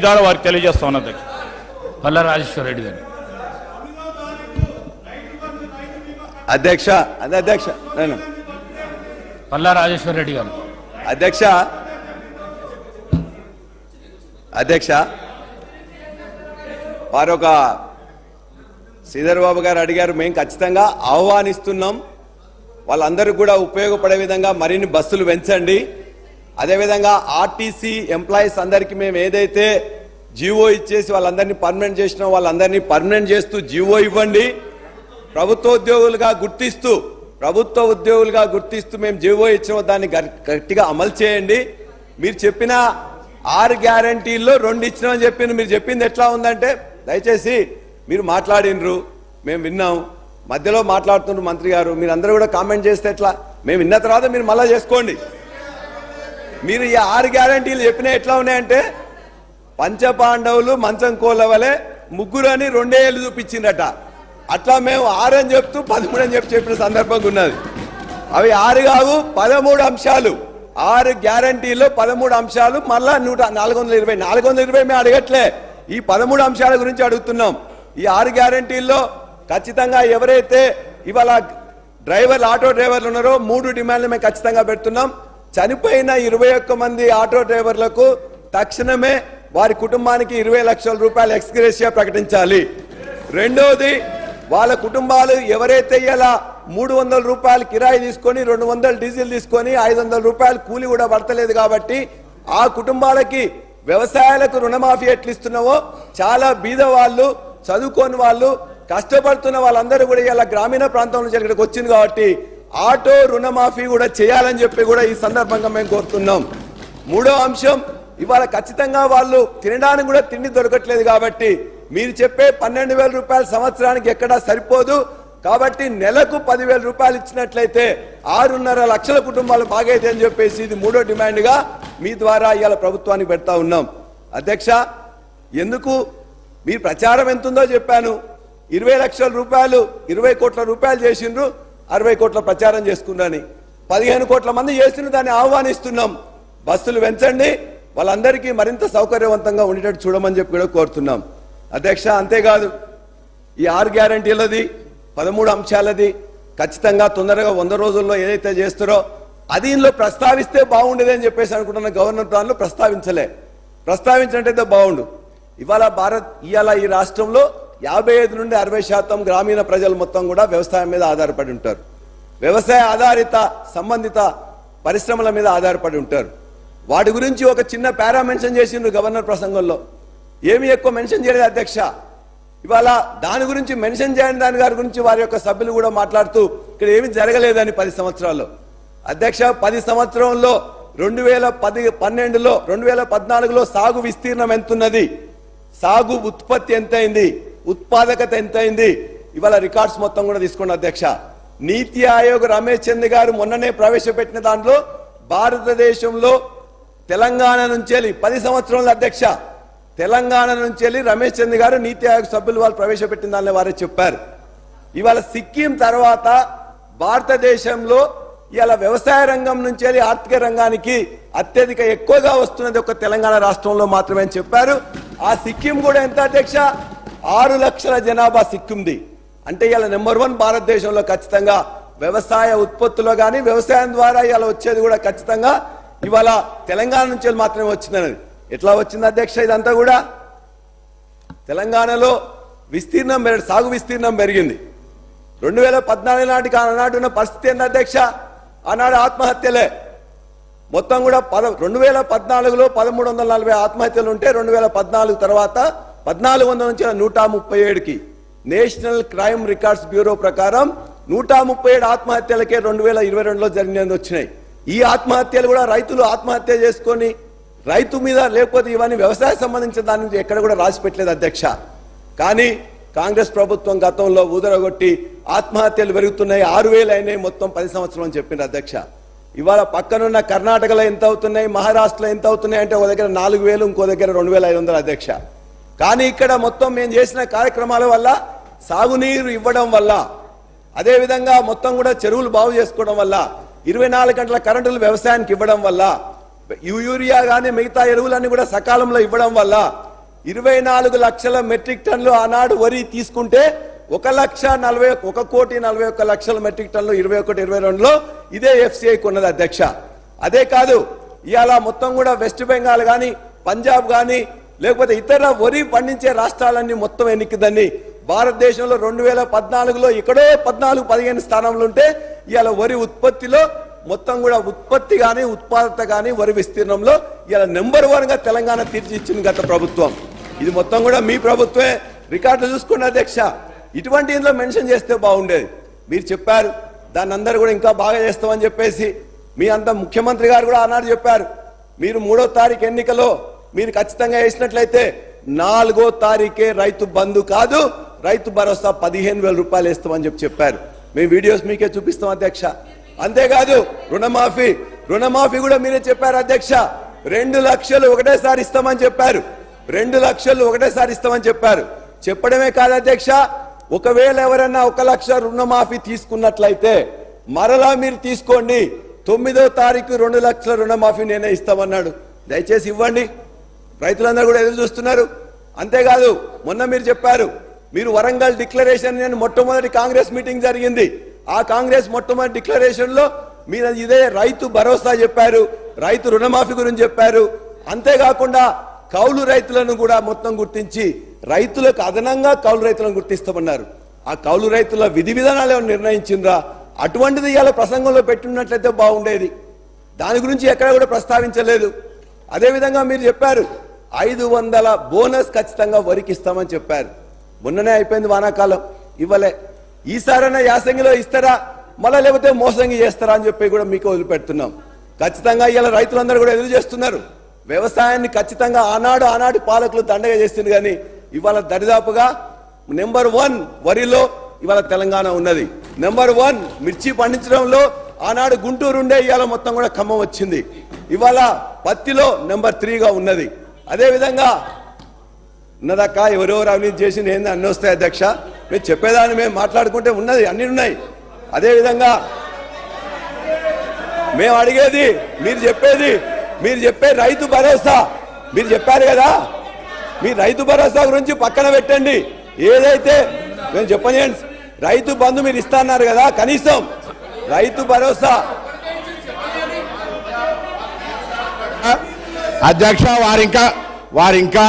ద్వారా వారికి తెలియజేస్తా ఉన్నది. పల్లా రాజేశ్వర రెడ్డి గారు. అధ్యక్ష అధ్యక్ష పల్లా రాజేశ్వర రెడ్డి గారు. అధ్యక్ష అధ్యక్ష వారు ఒక శ్రీధర్ బాబు గారు అడిగారు, మేము ఖచ్చితంగా ఆహ్వానిస్తున్నాం, వాళ్ళందరూ కూడా ఉపయోగపడే విధంగా మరిన్ని బస్సులు పెంచండి, అదేవిధంగా ఆర్టీసీ ఎంప్లాయీస్ అందరికీ మేము ఏదైతే జీవో ఇచ్చేసి వాళ్ళందరినీ పర్మనెంట్ చేసినాం వాళ్ళందరినీ పర్మనెంట్ చేస్తూ జీవో ఇవ్వండి, ప్రభుత్వ ఉద్యోగులుగా గుర్తిస్తూ మేము జీవో ఇచ్చిన దాన్ని గట్టిగా అమలు చేయండి. మీరు చెప్పిన 6 గ్యారంటీల్లో 2 ఇచ్చినామని చెప్పింది. మీరు చెప్పింది ఎట్లా ఉందంటే, దయచేసి మీరు మాట్లాడినరు, మేము విన్నాం, మధ్యలో మాట్లాడుతున్నారు మంత్రి గారు, మీరు అందరూ కూడా కామెంట్ చేస్తే ఎట్లా? మేము విన్న తర్వాత మీరు మళ్ళా చేసుకోండి. మీరు ఈ 6 గ్యారంటీలు చెప్పినా ఎట్లా ఉన్నాయంటే, పంచపాండవులు మంచం కోలవలే ముగ్గురు అని 2 ఏళ్ళు చూపించిందట. అట్లా మేము 6 అని చెప్తూ 13 అని చెప్పిన సందర్భంగా ఉన్నది. అవి 6 కావు, 13 అంశాలు. 6 గ్యారంటీలో 13 అంశాలు, మళ్ళా 420 మేము అడగట్లే, ఈ 13 అంశాల గురించి అడుగుతున్నాం. ఈ 6 గ్యారంటీల్లో ఖచ్చితంగా ఎవరైతే ఇవాళ డ్రైవర్లు ఆటో డ్రైవర్లు ఉన్నారో 3 డిమాండ్లు మేము ఖచ్చితంగా పెడుతున్నాం. చనిపోయిన 21 మంది ఆటో డ్రైవర్లకు తక్షణమే వారి కుటుంబానికి 20 లక్షల రూపాయలు ఎక్స్గ్రేషియా ప్రకటించాలి. రెండోది, వాళ్ళ కుటుంబాలు ఎవరైతే ఇలా 300 రూపాయలు కిరాయి తీసుకొని 200 డీజిల్ తీసుకొని 500 రూపాయలు కూలి కూడా పడతలేదు కాబట్టి ఆ కుటుంబాలకి వ్యవసాయాలకు రుణమాఫీ ఎట్లు ఇస్తున్నావో, చాలా బీద వాళ్ళు, చదువుకోని వాళ్ళు, కష్టపడుతున్న వాళ్ళందరూ కూడా ఇలా గ్రామీణ ప్రాంతం నుంచి ఇక్కడికి వచ్చింది కాబట్టి ఆటో రుణమాఫీ కూడా చేయాలని చెప్పి కూడా ఈ సందర్భంగా మేము కోరుతున్నాం. 3వ అంశం, ఇవాళ ఖచ్చితంగా వాళ్ళు తినడానికి కూడా తిండి దొరకట్లేదు కాబట్టి మీరు చెప్పే 12,000 రూపాయలు సంవత్సరానికి ఎక్కడా సరిపోదు కాబట్టి నెలకు 10,000 రూపాయలు ఇచ్చినట్లయితే 6.5 లక్షల కుటుంబాలు బాగైతే అని చెప్పేసి ఇది 3వ డిమాండ్గా మీ ద్వారా ఇవాళ ప్రభుత్వానికి పెడతా ఉన్నాం. అధ్యక్ష, ఎందుకు మీరు ప్రచారం ఎంతుందో చెప్పాను, 20 లక్షల రూపాయలు 20 కోట్ల రూపాయలు చేసిండ్రు, 60 కోట్ల ప్రచారం చేసుకున్నారని 15 కోట్ల మంది చేసిండ్రు, దాన్ని ఆహ్వానిస్తున్నాం. బస్సులు పెంచండి, వాళ్ళందరికీ మరింత సౌకర్యవంతంగా ఉండేటట్టు చూడమని చెప్పి కూడా కోరుతున్నాం. అధ్యక్ష, అంతేకాదు ఈ 6 గ్యారంటీలది 13 అంశాలది ఖచ్చితంగా తొందరగా 100 రోజుల్లో ఏదైతే చేస్తారో అది ఇందులో ప్రస్తావిస్తే బాగుండేది అని చెప్పేసి అనుకుంటున్న గవర్నర్ ప్లాన్లో ప్రస్తావించినట్టయితే బాగుండు. ఇవాళ ఈ రాష్ట్రంలో 55 నుండి 60% గ్రామీణ ప్రజలు మొత్తం కూడా వ్యవసాయం మీద ఆధారపడి ఉంటారు, వ్యవసాయ ఆధారిత సంబంధిత పరిశ్రమల మీద ఆధారపడి ఉంటారు. వాటి గురించి ఒక చిన్న పారా మెన్షన్ చేసిండ్రు గవర్నర్ ప్రసంగంలో, ఏమి ఎక్కువ మెన్షన్ చేయలేదు అధ్యక్ష. ఇవాళ దాని గురించి మెన్షన్ చేయని దాని గారి గురించి వారి యొక్క సభ్యులు కూడా మాట్లాడుతూ ఇక్కడ ఏమి జరగలేదని 10 సంవత్సరాల్లో. అధ్యక్ష, 10 సంవత్సరంలో 2012లో 2014లో సాగు విస్తీర్ణం ఎంతున్నది, సాగు ఉత్పత్తి ఎంతైంది, ఉత్పాదకత ఎంతైంది, ఇవాళ రికార్డ్స్ మొత్తం కూడా తీసుకోండి అధ్యక్ష. నీతి ఆయోగ్ రమేష్ చంద్ గారు మొన్ననే ప్రవేశపెట్టిన దాంట్లో భారతదేశంలో తెలంగాణ నుంచి 10 సంవత్సరాల అధ్యక్ష, తెలంగాణ నుంచి రమేష్ చంద్ గారు నీతి ఆయోగ్ సభ్యులు వాళ్ళు ప్రవేశపెట్టిన దాన్ని వారే చెప్పారు. ఇవాళ సిక్కిం తర్వాత భారతదేశంలో ఇవాళ వ్యవసాయ రంగం నుంచి ఆర్థిక రంగానికి అత్యధిక ఎక్కువగా వస్తున్నది ఒక తెలంగాణ రాష్ట్రంలో మాత్రమే అని చెప్పారు. ఆ సిక్కిం కూడా ఎంత అధ్యక్ష, 6 లక్షల జనాభా సిక్కింది. అంటే ఇవాళ నెంబర్ 1 భారతదేశంలో ఖచ్చితంగా వ్యవసాయ ఉత్పత్తులో కానీ వ్యవసాయం ద్వారా ఇవాళ వచ్చేది కూడా ఖచ్చితంగా ఇవాళ తెలంగాణ నుంచి మాత్రమే వచ్చిందన్నది. ఎట్లా వచ్చింది అధ్యక్ష? ఇదంతా కూడా తెలంగాణలో సాగు విస్తీర్ణం పెరిగింది. 2014 నాటికి ఆనాడు ఉన్న పరిస్థితి ఏంది అధ్యక్ష? ఆనాడు ఆత్మహత్యలే మొత్తం కూడా 2014లో 1340 ఆత్మహత్యలు ఉంటే 2014 తర్వాత 1400 నుంచి 137కి నేషనల్ క్రైమ్ రికార్డ్స్ బ్యూరో ప్రకారం 137 ఆత్మహత్యలకే 2022లో జరిగినది వచ్చినాయి. ఈ ఆత్మహత్యలు కూడా రైతులు ఆత్మహత్య చేసుకొని రైతు మీద లేకపోతే ఇవన్నీ వ్యవసాయ సంబంధించిన దాని నుంచి ఎక్కడ కూడా రాసి పెట్టలేదు అధ్యక్ష. కానీ కాంగ్రెస్ ప్రభుత్వం గతంలో ఊదరగొట్టి ఆత్మహత్యలు పెరుగుతున్నాయి, 6,000 అయినాయి మొత్తం 10 సంవత్సరాలు అని చెప్పింది అధ్యక్ష. ఇవాళ పక్కనున్న కర్ణాటకలో ఎంత అవుతున్నాయి, మహారాష్ట్రలో ఎంత అవుతున్నాయి అంటే ఒక దగ్గర 4,000, ఇంకో దగ్గర 2,500 అధ్యక్ష. కానీ ఇక్కడ మొత్తం మేము చేసిన కార్యక్రమాల వల్ల, సాగునీరు ఇవ్వడం వల్ల, అదేవిధంగా మొత్తం కూడా చెరువులు బాగు చేసుకోవడం వల్ల, 24 గంటల కరెంటులు వ్యవసాయానికి ఇవ్వడం వల్ల, యూరియా కానీ మిగతా ఎరువులన్నీ కూడా సకాలంలో ఇవ్వడం వల్ల 24 లక్షల మెట్రిక్ టన్నులు ఆనాడు వరి తీసుకుంటే 1,41,41 మెట్రిక్ టన్నులు 21-22లో ఇదే ఎఫ్సిఐ కొన్నది అధ్యక్ష. అదే కాదు, ఇవాళ మొత్తం కూడా వెస్ట్ బెంగాల్ కానీ పంజాబ్ కానీ లేకపోతే ఇతర వరి పండించే రాష్ట్రాలన్నీ మొత్తం ఎన్నికదని భారతదేశంలో 2014లో ఎక్కడో 14-15 స్థానంలో ఉంటే ఇవాళ వరి ఉత్పత్తిలో మొత్తం కూడా ఉత్పత్తి కానీ ఉత్పాదకత కానీ వరి విస్తీర్ణంలో ఇవాళ నెంబర్ 1 గా తెలంగాణ తీర్చిచ్చింది గత ప్రభుత్వం. ఇది మొత్తం కూడా మీ ప్రభుత్వమే. రికార్డులు చూసుకున్న అధ్యక్ష, ఇటువంటి ఇందులో మెన్షన్ చేస్తే బాగుండేది. మీరు చెప్పారు దాన్ని అందరూ కూడా ఇంకా బాగా చేస్తామని చెప్పేసి. మీ అంత ముఖ్యమంత్రి గారు కూడా ఆనాడు చెప్పారు, మీరు 3వ తారీఖు ఎన్నికలో మీరు ఖచ్చితంగా వేసినట్లయితే 4వ తారీఖే రైతు బంధు కాదు రైతు భరోసా 15,000 రూపాయలు వేస్తామని చెప్పారు. మేము వీడియోస్ మీకే చూపిస్తాం అధ్యక్ష. అంతేకాదు రుణమాఫీ కూడా మీరే చెప్పారు అధ్యక్ష. 2 లక్షలు ఒకటేసారి ఇస్తామని చెప్పారు. 2 లక్షలు ఒకటేసారి ఇస్తామని చెప్పారు. చెప్పడమే కాదు అధ్యక్ష, ఒకవేళ ఎవరైనా 1 లక్ష రుణమాఫీ తీసుకున్నట్లయితే మరలా మీరు తీసుకోండి, 9వ తారీఖు 2 లక్షల రుణమాఫీ నేనే ఇస్తామన్నాడు. దయచేసి ఇవ్వండి, రైతులందరూ కూడా ఎదురు చూస్తున్నారు. అంతేకాదు మొన్న మీరు చెప్పారు, మీరు వరంగల్ డిక్లరేషన్ నేను మొట్టమొదటి కాంగ్రెస్ మీటింగ్ జరిగింది, ఆ కాంగ్రెస్ మొట్టమొదటి డిక్లరేషన్ లో మీరు ఇదే రైతు భరోసా చెప్పారు, రైతు రుణమాఫీ గురించి చెప్పారు. అంతేకాకుండా కౌలు రైతులను కూడా మొత్తం గుర్తించి రైతులకు అదనంగా కౌలు రైతులను గుర్తిస్తామన్నారు. ఆ కౌలు రైతుల విధి విధానాలు ఏమైనా నిర్ణయించిందా? అటువంటిది ఇవాళ ప్రసంగంలో పెట్టినట్లయితే బాగుండేది. దాని గురించి ఎక్కడ కూడా ప్రస్తావించలేదు. అదేవిధంగా మీరు చెప్పారు 500 బోనస్ ఖచ్చితంగా వరికి ఇస్తామని చెప్పారు. మొన్ననే అయిపోయింది వానాకాలం, ఇవ్వలే. ఈసారైనా యాసంగిలో ఇస్తారా మళ్ళా, లేకపోతే మోసంగి చేస్తారా అని చెప్పి కూడా మీకు వదిలిపెడుతున్నాం. ఖచ్చితంగా ఇవాళ రైతులందరూ కూడా ఎదురు చేస్తున్నారు. వ్యవసాయాన్ని ఖచ్చితంగా ఆనాటి పాలకులు దండగా చేస్తుంది, కానీ ఇవాళ దరిదాపుగా నెంబర్ 1 వరిలో ఇవాళ తెలంగాణ ఉన్నది. నెంబర్ 1 మిర్చి పండించడంలో ఆనాడు గుంటూరు ఉండే ఇవాళ మొత్తం కూడా ఖమ్మం వచ్చింది. ఇవాళ పత్తిలో నెంబర్ 3గా ఉన్నది. అదేవిధంగా ఉన్నదాకా ఎవరెవరు అవినీతి చేసి ఏంది అన్నీ వస్తాయి అధ్యక్ష. మేము చెప్పేదాన్ని మేము మాట్లాడుకుంటే ఉన్నది, అన్ని ఉన్నాయి. అదేవిధంగా మేము అడిగేది మీరు చెప్పే రైతు భరోసా మీరు చెప్పారు కదా, మీ రైతు భరోసా గురించి పక్కన పెట్టండి. ఏదైతే మేము చెప్పనియండి, రైతు బంధు మీరు ఇస్తున్నారు కదా, కనీసం రైతు భరోసా. అధ్యక్ష వారింకా